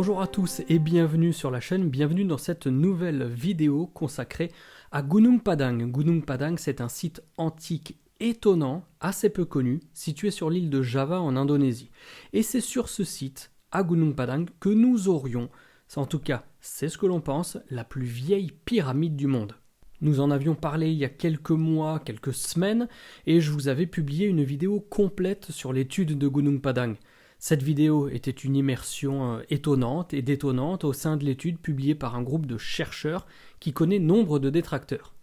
Bonjour à tous et bienvenue sur la chaîne, bienvenue dans cette nouvelle vidéo consacrée à Gunung Padang. Gunung Padang, c'est un site antique étonnant, assez peu connu, situé sur l'île de Java en Indonésie. Et c'est sur ce site, à Gunung Padang, que nous aurions, en tout cas c'est ce que l'on pense, la plus vieille pyramide du monde. Nous en avions parlé il y a quelques mois, quelques semaines, et je vous avais publié une vidéo complète sur l'étude de Gunung Padang. Cette vidéo était une immersion étonnante et détonnante au sein de l'étude publiée par un groupe de chercheurs qui connaît nombre de détracteurs.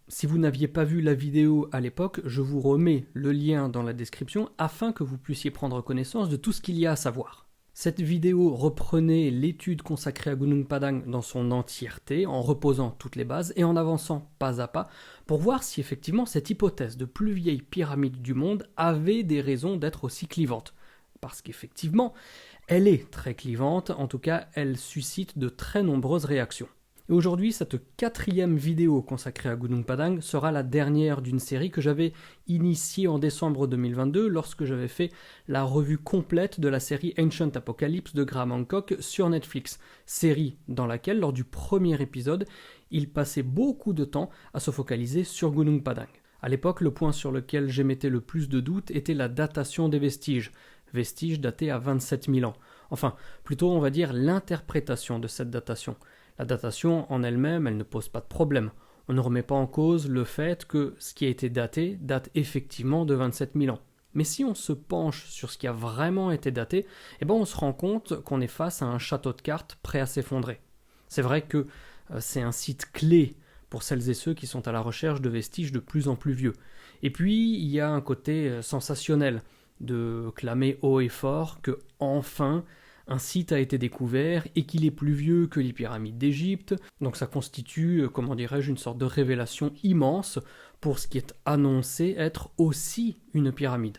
Si vous n'aviez pas vu la vidéo à l'époque, je vous remets le lien dans la description afin que vous puissiez prendre connaissance de tout ce qu'il y a à savoir. Cette vidéo reprenait l'étude consacrée à Gunung Padang dans son entièreté, en reposant toutes les bases et en avançant pas à pas pour voir si effectivement cette hypothèse de plus vieille pyramide du monde avait des raisons d'être aussi clivante. Parce qu'effectivement, elle est très clivante, en tout cas, elle suscite de très nombreuses réactions. Et aujourd'hui, cette 4e vidéo consacrée à Gunung Padang sera la dernière d'une série que j'avais initiée en décembre 2022 lorsque j'avais fait la revue complète de la série Ancient Apocalypse de Graham Hancock sur Netflix, série dans laquelle, lors du premier épisode, il passait beaucoup de temps à se focaliser sur Gunung Padang. À l'époque, le point sur lequel j'émettais le plus de doutes était la datation des vestiges datés à 27 000 ans. Enfin, plutôt on va dire l'interprétation de cette datation. La datation en elle-même, elle ne pose pas de problème. On ne remet pas en cause le fait que ce qui a été daté date effectivement de 27 000 ans. Mais si on se penche sur ce qui a vraiment été daté, on se rend compte qu'on est face à un château de cartes prêt à s'effondrer. C'est vrai que c'est un site clé pour celles et ceux qui sont à la recherche de vestiges de plus en plus vieux. Et puis, il y a un côté sensationnel de clamer haut et fort que, enfin, un site a été découvert et qu'il est plus vieux que les pyramides d'Égypte. Donc ça constitue, une sorte de révélation immense pour ce qui est annoncé être aussi une pyramide.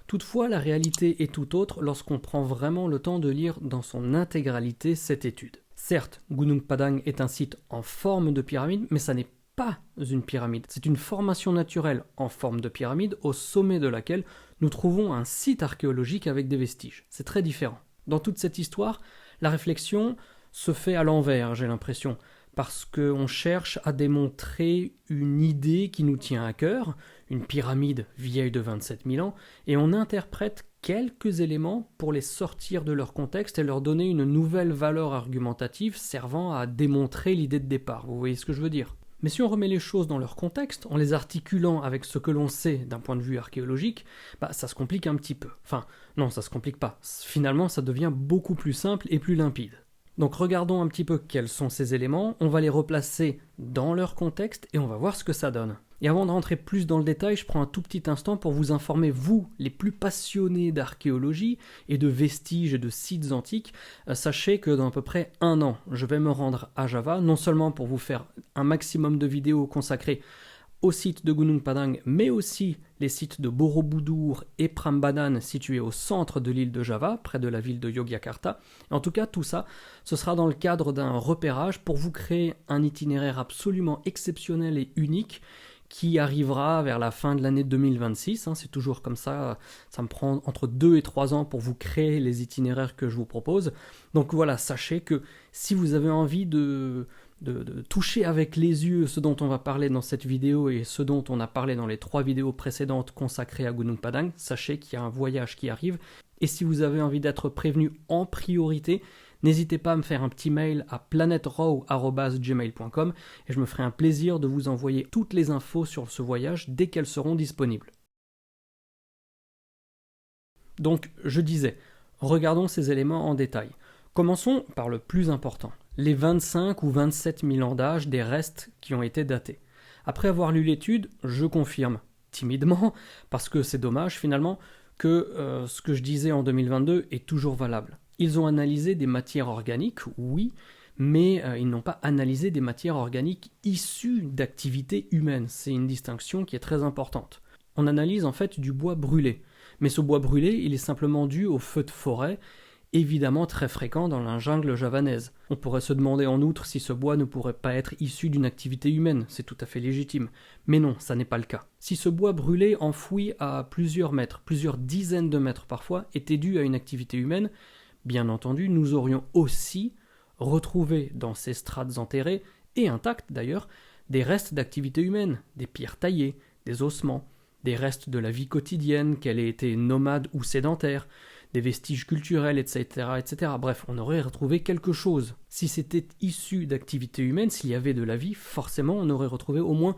Toutefois, la réalité est tout autre lorsqu'on prend vraiment le temps de lire dans son intégralité cette étude. Certes, Gunung Padang est un site en forme de pyramide, mais ça n'est pas une pyramide. C'est une formation naturelle en forme de pyramide au sommet de laquelle nous trouvons un site archéologique avec des vestiges. C'est très différent. Dans toute cette histoire, la réflexion se fait à l'envers, j'ai l'impression, parce qu'on cherche à démontrer une idée qui nous tient à cœur, une pyramide vieille de 27 000 ans, et on interprète quelques éléments pour les sortir de leur contexte et leur donner une nouvelle valeur argumentative servant à démontrer l'idée de départ. Vous voyez ce que je veux dire ? Mais si on remet les choses dans leur contexte, en les articulant avec ce que l'on sait d'un point de vue archéologique, ça se complique un petit peu. Enfin, non, ça se complique pas. Finalement, ça devient beaucoup plus simple et plus limpide. Donc regardons un petit peu quels sont ces éléments, on va les replacer dans leur contexte et on va voir ce que ça donne. Et avant de rentrer plus dans le détail, je prends un tout petit instant pour vous informer, vous, les plus passionnés d'archéologie et de vestiges et de sites antiques, sachez que dans à peu près 1 an, je vais me rendre à Java, non seulement pour vous faire un maximum de vidéos consacrées au site de Gunung Padang, mais aussi les sites de Borobudur et Prambanan situés au centre de l'île de Java, près de la ville de Yogyakarta. En tout cas, tout ça, ce sera dans le cadre d'un repérage pour vous créer un itinéraire absolument exceptionnel et unique qui arrivera vers la fin de l'année 2026. C'est toujours comme ça, ça me prend entre 2 et 3 ans pour vous créer les itinéraires que je vous propose. Donc voilà, sachez que si vous avez envie de toucher avec les yeux ce dont on va parler dans cette vidéo et ce dont on a parlé dans les 3 vidéos précédentes consacrées à Gunung Padang, sachez qu'il y a un voyage qui arrive. Et si vous avez envie d'être prévenu en priorité, n'hésitez pas à me faire un petit mail à planetraw@gmail.com et je me ferai un plaisir de vous envoyer toutes les infos sur ce voyage dès qu'elles seront disponibles. Donc, je disais, regardons ces éléments en détail. Commençons par le plus important, les 25 ou 27 000 ans d'âge des restes qui ont été datés. Après avoir lu l'étude, je confirme, timidement, parce que c'est dommage finalement, que ce que je disais en 2022 est toujours valable. Ils ont analysé des matières organiques, oui, mais ils n'ont pas analysé des matières organiques issues d'activités humaines. C'est une distinction qui est très importante. On analyse en fait du bois brûlé, mais ce bois brûlé, il est simplement dû au feu de forêt évidemment très fréquent dans la jungle javanaise. On pourrait se demander en outre si ce bois ne pourrait pas être issu d'une activité humaine, c'est tout à fait légitime. Mais non, ça n'est pas le cas. Si ce bois brûlé, enfoui à plusieurs mètres, plusieurs dizaines de mètres parfois, était dû à une activité humaine, bien entendu, nous aurions aussi retrouvé dans ces strates enterrées, et intactes d'ailleurs, des restes d'activité humaine, des pierres taillées, des ossements, des restes de la vie quotidienne, qu'elle ait été nomade ou sédentaire, des vestiges culturels, etc., etc. Bref, on aurait retrouvé quelque chose. Si c'était issu d'activités humaines, s'il y avait de la vie, forcément on aurait retrouvé au moins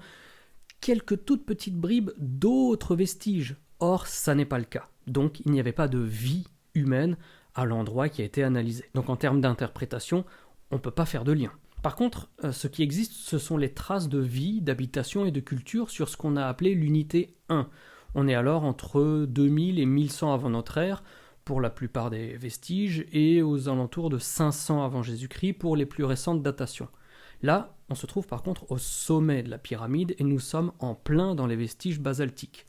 quelques toutes petites bribes d'autres vestiges. Or, ça n'est pas le cas. Donc, il n'y avait pas de vie humaine à l'endroit qui a été analysé. Donc, en termes d'interprétation, on ne peut pas faire de lien. Par contre, ce qui existe, ce sont les traces de vie, d'habitation et de culture sur ce qu'on a appelé l'unité 1. On est alors entre 2000 et 1100 avant notre ère, pour la plupart des vestiges, et aux alentours de 500 avant Jésus-Christ pour les plus récentes datations. Là, on se trouve par contre au sommet de la pyramide et nous sommes en plein dans les vestiges basaltiques.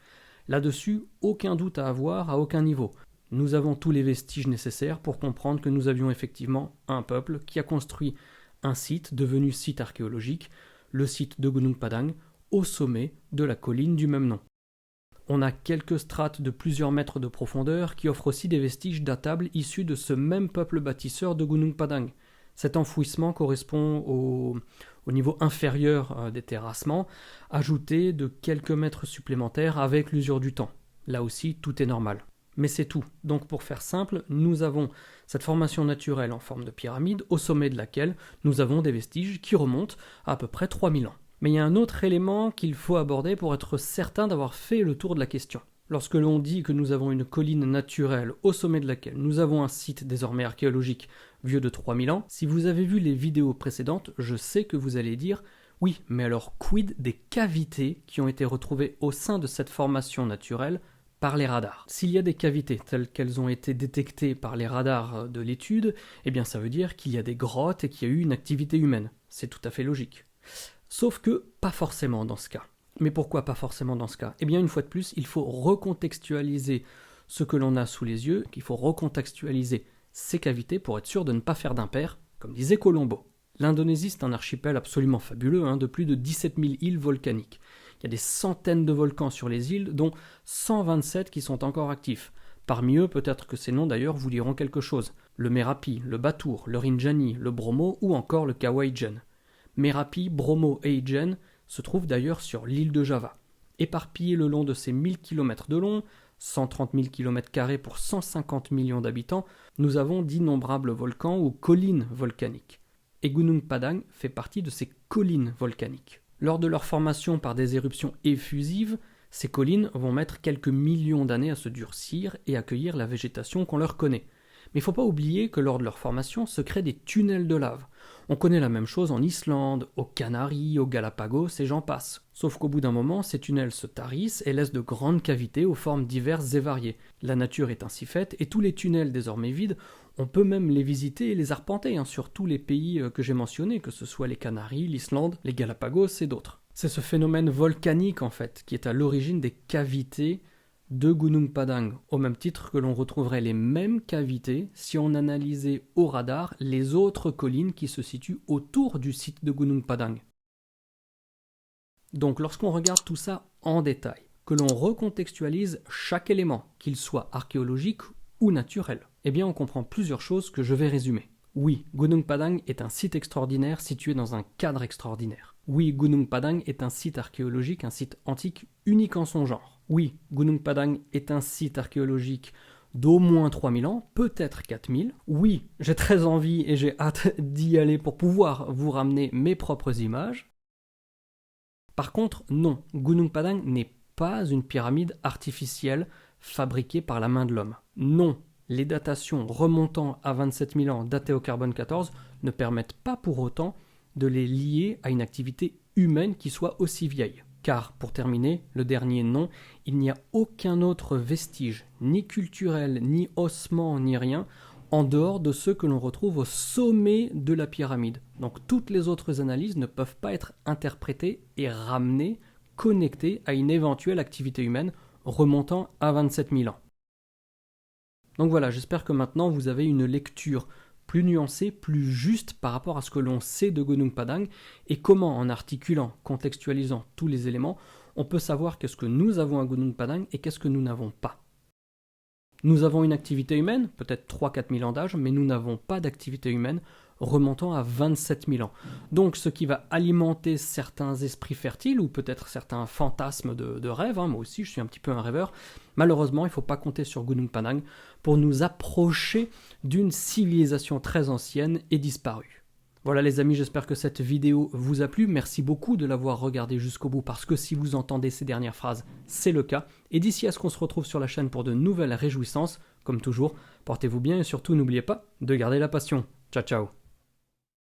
Là-dessus, aucun doute à avoir à aucun niveau. Nous avons tous les vestiges nécessaires pour comprendre que nous avions effectivement un peuple qui a construit un site devenu site archéologique, le site de Gunung Padang, au sommet de la colline du même nom. On a quelques strates de plusieurs mètres de profondeur qui offrent aussi des vestiges datables issus de ce même peuple bâtisseur de Gunung Padang. Cet enfouissement correspond au niveau inférieur des terrassements, ajouté de quelques mètres supplémentaires avec l'usure du temps. Là aussi, tout est normal. Mais c'est tout. Donc pour faire simple, nous avons cette formation naturelle en forme de pyramide, au sommet de laquelle nous avons des vestiges qui remontent à peu près 3000 ans. Mais il y a un autre élément qu'il faut aborder pour être certain d'avoir fait le tour de la question. Lorsque l'on dit que nous avons une colline naturelle au sommet de laquelle nous avons un site désormais archéologique vieux de 3000 ans, si vous avez vu les vidéos précédentes, je sais que vous allez dire « Oui, mais alors quid des cavités qui ont été retrouvées au sein de cette formation naturelle par les radars ?» S'il y a des cavités telles qu'elles ont été détectées par les radars de l'étude, eh bien ça veut dire qu'il y a des grottes et qu'il y a eu une activité humaine. C'est tout à fait logique. Sauf que pas forcément dans ce cas. Mais pourquoi pas forcément dans ce cas ? Eh bien, une fois de plus, il faut recontextualiser ce que l'on a sous les yeux, qu'il faut recontextualiser ces cavités pour être sûr de ne pas faire d'impair, comme disait Colombo. L'Indonésie, c'est un archipel absolument fabuleux, de plus de 17 000 îles volcaniques. Il y a des centaines de volcans sur les îles, dont 127 qui sont encore actifs. Parmi eux, peut-être que ces noms d'ailleurs vous diront quelque chose. Le Merapi, le Batur, le Rinjani, le Bromo ou encore le Kawaïjen. Merapi, Bromo et Ijen se trouvent d'ailleurs sur l'île de Java. Éparpillés le long de ces 1000 km de long, 130 000 km² pour 150 millions d'habitants, nous avons d'innombrables volcans ou collines volcaniques. Et Gunung Padang fait partie de ces collines volcaniques. Lors de leur formation par des éruptions effusives, ces collines vont mettre quelques millions d'années à se durcir et accueillir la végétation qu'on leur connaît. Mais il ne faut pas oublier que lors de leur formation se créent des tunnels de lave. On connaît la même chose en Islande, aux Canaries, aux Galapagos et j'en passe. Sauf qu'au bout d'un moment, ces tunnels se tarissent et laissent de grandes cavités aux formes diverses et variées. La nature est ainsi faite et tous les tunnels désormais vides, on peut même les visiter et les arpenter sur tous les pays que j'ai mentionnés, que ce soit les Canaries, l'Islande, les Galapagos et d'autres. C'est ce phénomène volcanique en fait qui est à l'origine des cavités de Gunung Padang, au même titre que l'on retrouverait les mêmes cavités si on analysait au radar les autres collines qui se situent autour du site de Gunung Padang. Donc lorsqu'on regarde tout ça en détail, que l'on recontextualise chaque élément, qu'il soit archéologique ou naturel, eh bien on comprend plusieurs choses que je vais résumer. Oui, Gunung Padang est un site extraordinaire situé dans un cadre extraordinaire. Oui, Gunung Padang est un site archéologique, un site antique unique en son genre. Oui, Gunung Padang est un site archéologique d'au moins 3000 ans, peut-être 4000. Oui, j'ai très envie et j'ai hâte d'y aller pour pouvoir vous ramener mes propres images. Par contre, non, Gunung Padang n'est pas une pyramide artificielle fabriquée par la main de l'homme. Non, les datations remontant à 27 000 ans datées au carbone 14 ne permettent pas pour autant de les lier à une activité humaine qui soit aussi vieille. Car, pour terminer, le dernier nom, il n'y a aucun autre vestige, ni culturel, ni ossement, ni rien, en dehors de ceux que l'on retrouve au sommet de la pyramide. Donc toutes les autres analyses ne peuvent pas être interprétées et ramenées, connectées à une éventuelle activité humaine remontant à 27 000 ans. Donc voilà, j'espère que maintenant vous avez une lecture plus nuancée, plus juste par rapport à ce que l'on sait de Gunung Padang et comment, en articulant, contextualisant tous les éléments, on peut savoir qu'est-ce que nous avons à Gunung Padang et qu'est-ce que nous n'avons pas. Nous avons une activité humaine, peut-être 3-4 000 ans d'âge, mais nous n'avons pas d'activité humaine remontant à 27 000 ans. Donc ce qui va alimenter certains esprits fertiles ou peut-être certains fantasmes de rêve, moi aussi je suis un petit peu un rêveur, malheureusement il ne faut pas compter sur Gunung Padang pour nous approcher d'une civilisation très ancienne et disparue. Voilà les amis, j'espère que cette vidéo vous a plu. Merci beaucoup de l'avoir regardée jusqu'au bout parce que si vous entendez ces dernières phrases, c'est le cas. Et d'ici à ce qu'on se retrouve sur la chaîne pour de nouvelles réjouissances, comme toujours, portez-vous bien et surtout n'oubliez pas de garder la passion. Ciao ciao.